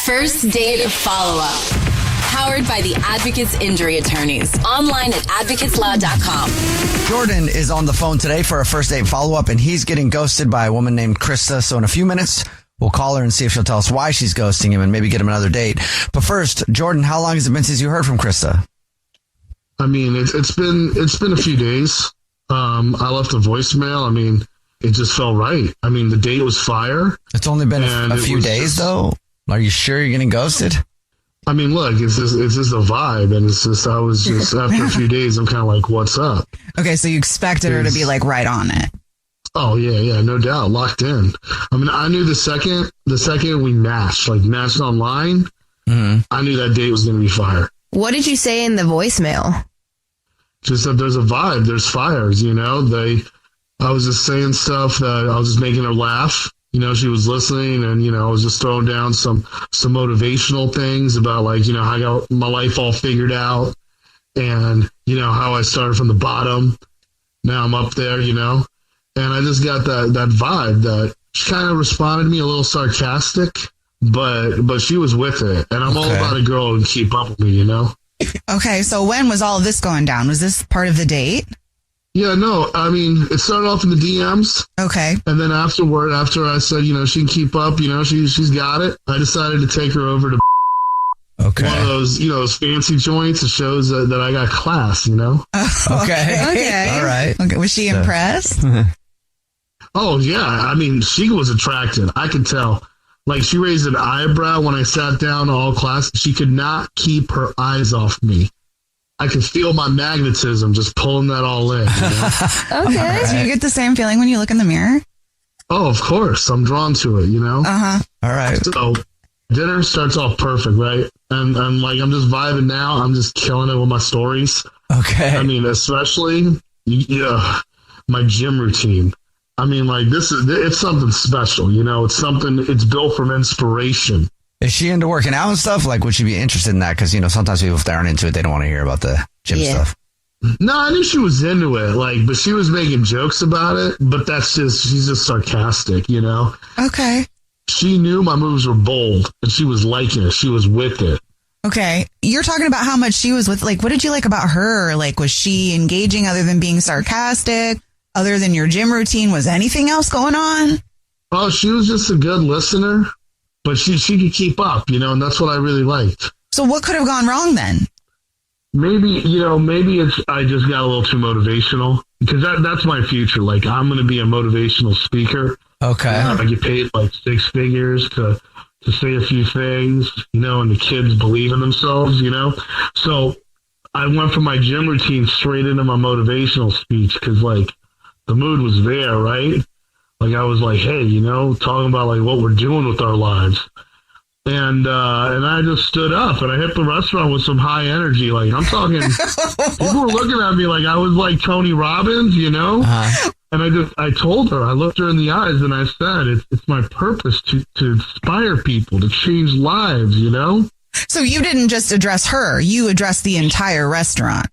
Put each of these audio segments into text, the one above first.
First Date Follow-Up. Powered by the Advocates Injury Attorneys. Online at advocateslaw.com. Jordan is on the phone today for a first date follow-up, and he's getting ghosted by a woman named Krista. So in a few minutes, we'll call her and see if she'll tell us why she's ghosting him and maybe get him another date. But first, Jordan, how long has it been since you heard from Krista? I mean, it's been a few days. I left a voicemail. I mean, it just felt right. I mean, the date was fire. It's only been a few days, though. Are you sure you're getting ghosted? I mean, look, it's just a vibe, and I was just after a few days, I'm kind of like, what's up? Okay, so you expected her to be like right on it. Oh yeah, no doubt, locked in. I mean, I knew the second we matched online, I knew that date was going to be fire. What did you say in the voicemail? Just that there's a vibe, there's fires, you know. I was just saying stuff that I was just making her laugh. You know, she was listening, and, you know, I was just throwing down some motivational things about, like, you know, how I got my life all figured out, and, you know, how I started from the bottom. Now I'm up there, you know, and I just got that vibe that she kind of responded to me a little sarcastic, but she was with it. And I'm all about a girl who can keep up with me, you know? Okay, so when was all of this going down? Was this part of the date? Yeah, no, I mean, it started off in the DMs. Okay. And then after I said, you know, she can keep up, you know, she's got it, I decided to take her over to one of those, you know, those fancy joints that shows that I got class, you know? Okay. All right. Okay. Was she impressed? Oh, yeah. I mean, she was attracted. I could tell. Like, she raised an eyebrow when I sat down all class. She could not keep her eyes off me. I could feel my magnetism just pulling that all in. You know? Okay. Right. Do you get the same feeling when you look in the mirror? Oh, of course. I'm drawn to it, you know? Uh-huh. All right. So dinner starts off perfect, right? And like, I'm just vibing now. I'm just killing it with my stories. Okay. I mean, especially my gym routine. I mean, like, it's something special, you know? It's built from inspiration. Is she into working out and stuff? Like, would she be interested in that? Because, you know, sometimes people, if they aren't into it, they don't want to hear about the gym stuff. No, I knew she was into it, like, but she was making jokes about it. But she's just sarcastic, you know? Okay. She knew my moves were bold, and she was liking it. She was with it. Okay. You're talking about how much she was with, like, what did you like about her? Like, was she engaging other than being sarcastic? Other than your gym routine? Was anything else going on? Oh, she was just a good listener. But she could keep up, you know, and that's what I really liked. So what could have gone wrong then? Maybe I just got a little too motivational, because that's my future. Like, I'm going to be a motivational speaker. Okay. I get paid like 6 figures to say a few things, you know, and the kids believe in themselves, you know. So I went from my gym routine straight into my motivational speech, because, like, the mood was there, right? Like, I was like, hey, you know, talking about, like, what we're doing with our lives. And I just stood up, and I hit the restaurant with some high energy. Like, I'm talking, people were looking at me like I was like Tony Robbins, you know? Uh-huh. And I told her, I looked her in the eyes, and I said, it's my purpose to inspire people, to change lives, you know? So you didn't just address her, you addressed the entire restaurant.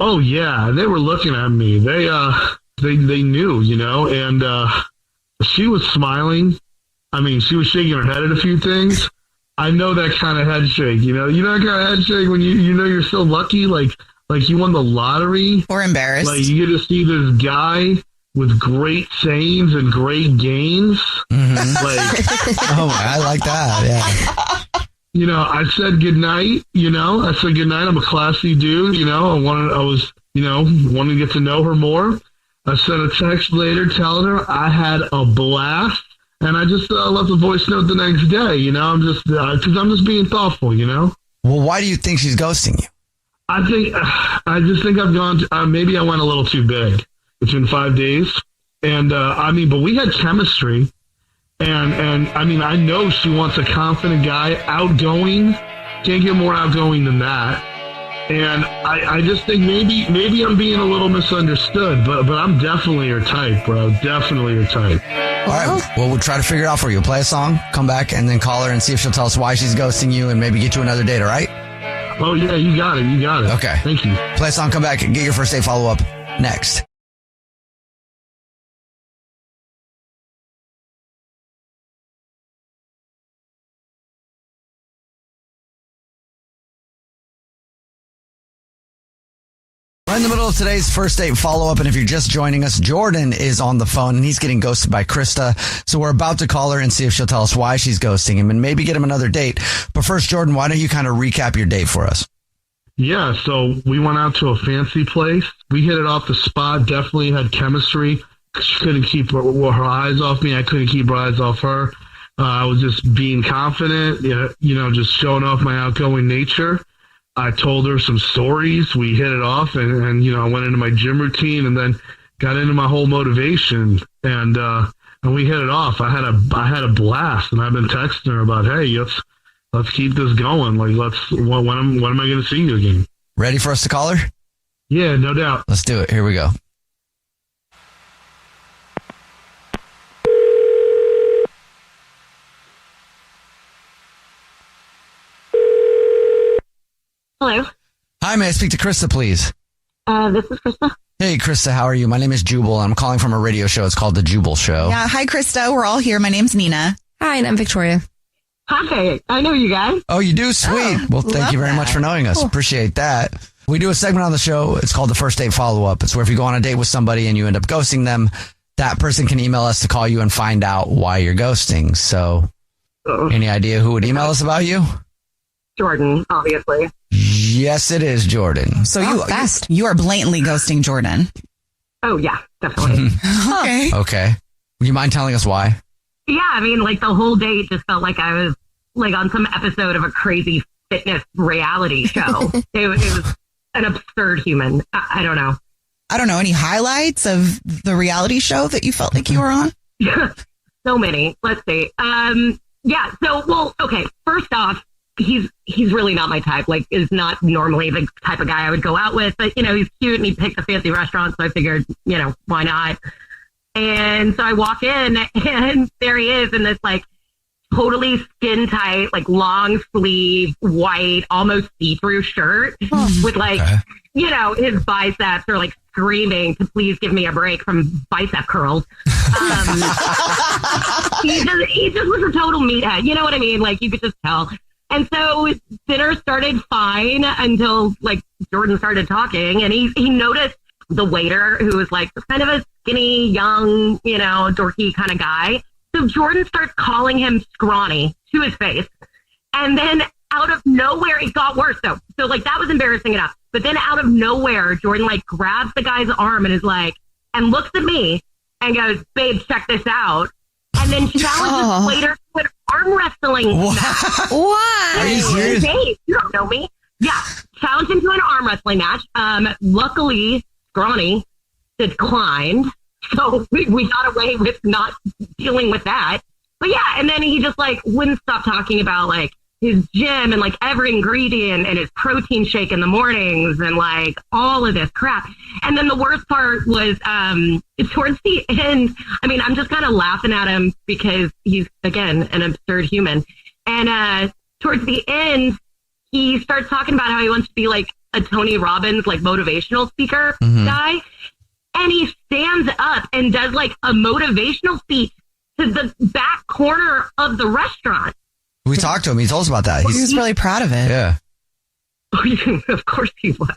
Oh, yeah. They were looking at me. They knew, you know, and she was smiling. I mean, she was shaking her head at a few things. I know that kind of head shake, you know that kind of head shake when you know you're so lucky, like you won the lottery. Or embarrassed. Like, you get to see this guy with great sayings and great gains. Mm-hmm. Like, oh, I like that, yeah. You know, I said goodnight, you know. I said goodnight. I'm a classy dude, you know. I was, you know, wanting to get to know her more. I sent a text later telling her I had a blast, and I just left a voice note the next day, you know. I'm just, because I'm just being thoughtful, you know. Well, why do you think she's ghosting you? I just think I've gone, maybe I went a little too big. It's been 5 days, and I mean, but we had chemistry, and I mean, I know she wants a confident guy, outgoing. Can't get more outgoing than that. And I just think maybe I'm being a little misunderstood, but I'm definitely her type, bro. Definitely her type. All right. Well, we'll try to figure it out for you. Play a song, come back, and then call her and see if she'll tell us why she's ghosting you and maybe get you another date, all right? Oh, yeah, you got it. Okay. Thank you. Play a song, come back, and get your first date follow-up next. We're in the middle of today's first date follow-up, and if you're just joining us, Jordan is on the phone, and he's getting ghosted by Krista. So we're about to call her and see if she'll tell us why she's ghosting him and maybe get him another date. But first, Jordan, why don't you kind of recap your date for us? Yeah, so we went out to a fancy place. We hit it off the spot, definitely had chemistry. She couldn't keep her eyes off me. I couldn't keep her eyes off her. I was just being confident, just showing off my outgoing nature. I told her some stories. We hit it off, and I went into my gym routine and then got into my whole motivation, and we hit it off. I had a blast, and I've been texting her about, hey, let's keep this going. Like, when am I going to see you again? Ready for us to call her? Yeah, no doubt. Let's do it. Here we go. Hello. Hi, may I speak to Krista, please? This is Krista. Hey, Krista, how are you? My name is Jubal. I'm calling from a radio show. It's called The Jubal Show. Yeah. Hi, Krista. We're all here. My name's Nina. Hi, and I'm Victoria. Hi. I know you guys. Oh, you do? Sweet. Well, thank you very much for knowing us. Cool. Appreciate that. We do a segment on the show. It's called the first date follow-up. It's where if you go on a date with somebody and you end up ghosting them, that person can email us to call you and find out why you're ghosting. So any idea who would email us about you? Jordan, obviously. Yes, it is Jordan. So fast. you are blatantly ghosting Jordan. Oh, yeah, definitely. Okay. Okay. Would you mind telling us why? Yeah, I mean, like, the whole date just felt like I was, like, on some episode of a crazy fitness reality show. it was an absurd human. I don't know. I don't know. Any highlights of the reality show that you felt like you were on? So many. Let's see. Yeah, okay, first off, he's really not my type. Like, is not normally the type of guy I would go out with, but he's cute and he picked a fancy restaurant, so I figured, why not? And so I walk in and there he is in this like totally skin tight, like long sleeve, white, almost see-through shirt with like, his biceps are like screaming to please give me a break from bicep curls. He just was a total meathead. You know what I mean? Like, you could just tell. And so dinner started fine until like Jordan started talking, and he noticed the waiter, who was like kind of a skinny, young, dorky kind of guy. So Jordan starts calling him scrawny to his face. And then out of nowhere, it got worse though. So like that was embarrassing enough. But then out of nowhere, Jordan like grabs the guy's arm and is like, and looks at me and goes, babe, check this out. And then challenges the waiter to an arm wrestling match. Why? Are you serious? Hey, you don't know me. Yeah. Challenged him to an arm wrestling match. Luckily, Scrawny declined. So we got away with not dealing with that. But yeah, and then he just like wouldn't stop talking about like his gym and like every ingredient and his protein shake in the mornings and like all of this crap. And then the worst part was towards the end, I mean, I'm just kind of laughing at him because he's, again, an absurd human. And towards the end, he starts talking about how he wants to be like a Tony Robbins, like motivational speaker guy. And he stands up and does like a motivational speech to the back corner of the restaurant. We talked to him. He told us about that. He was really proud of it. Yeah. Of course he was.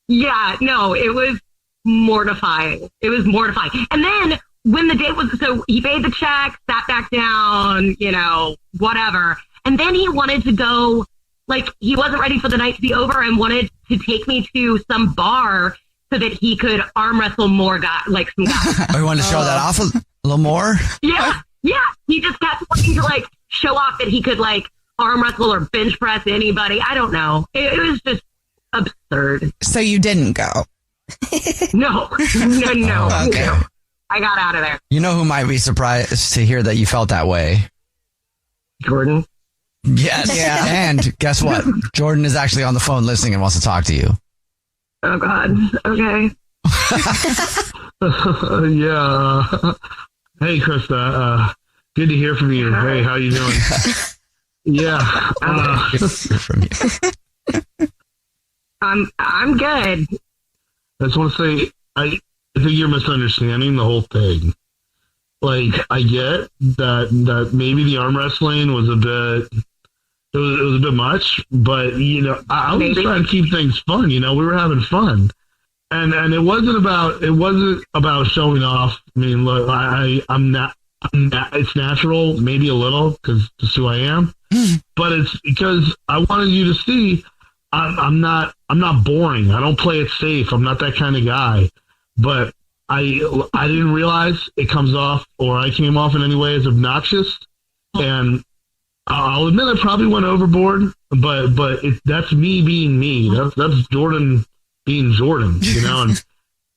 Yeah, no, it was mortifying. It was mortifying. And then when the date was, so he paid the check, sat back down, whatever. And then he wanted to go, like, he wasn't ready for the night to be over and wanted to take me to some bar so that he could arm wrestle more guys, like some guys. Oh, you wanted to show that off a little more? Yeah. He just kept wanting to, like, show off that he could, like, arm wrestle or bench press anybody. I don't know. It was just absurd. So you didn't go? No. Oh, okay. No. I got out of there. You know who might be surprised to hear that you felt that way? Jordan. Yes. Yeah. And guess what? Jordan is actually on the phone listening and wants to talk to you. Oh, God. Okay. Yeah. Hey, Krista. Good to hear from you. Hey, how you doing? Yeah. Good to hear from you. I'm good. I just want to say, I think you're misunderstanding the whole thing. Like, I get that maybe the arm wrestling was a bit it was a bit much, but I was just trying to keep things fun. We were having fun, and it wasn't about showing off. I mean, look, I'm not. It's natural, maybe a little, because it's who I am. But it's because I wanted you to see I'm not boring. I don't play it safe. I'm not that kind of guy. But I didn't realize it comes off, or I came off in any way as obnoxious, and I'll admit I probably went overboard, but that's me being me. That's Jordan being Jordan, And,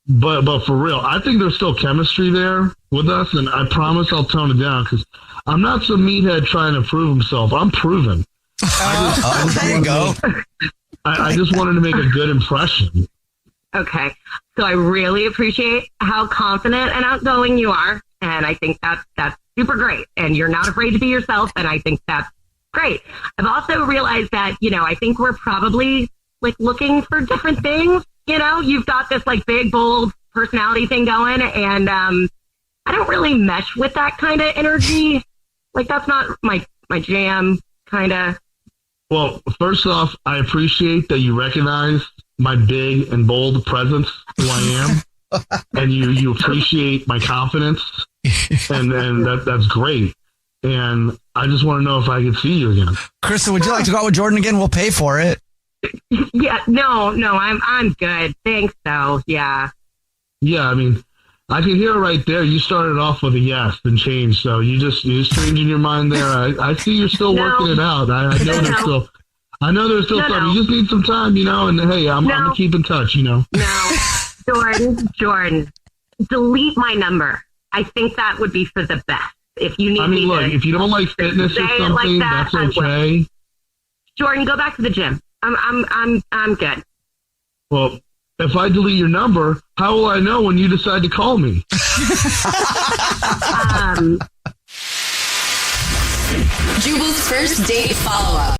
but for real, I think there's still chemistry there with us, and I promise I'll tone it down because I'm not some meathead trying to prove himself. I'm proven. There you go. I just wanted to make a good impression. Okay. So I really appreciate how confident and outgoing you are. And I think that's super great. And you're not afraid to be yourself. And I think that's great. I've also realized that, I think we're probably like looking for different things. You've got this like big, bold personality thing going. And I don't really mesh with that kind of energy. Like that's not my jam kind of. Well, first off, I appreciate that you recognize my big and bold presence, who I am, and you appreciate my confidence, and that's great. And I just want to know if I could see you again. Krista, would you like to go out with Jordan again? We'll pay for it. Yeah, no, I'm good. Thanks, though. Yeah. Yeah, I mean, I can hear it right there. You started off with a yes and changed, so you're just changing your mind there. I see you're still working it out. I know there's still stuff. You just need some time, and hey, I'm gonna keep in touch, No, Jordan, delete my number. I think that would be for the best. If you need me look, if you don't like fitness or something, that's okay. Jordan, go back to the gym. I'm good. Well, if I delete your number, how will I know when you decide to call me? Jubal's first date follow-up.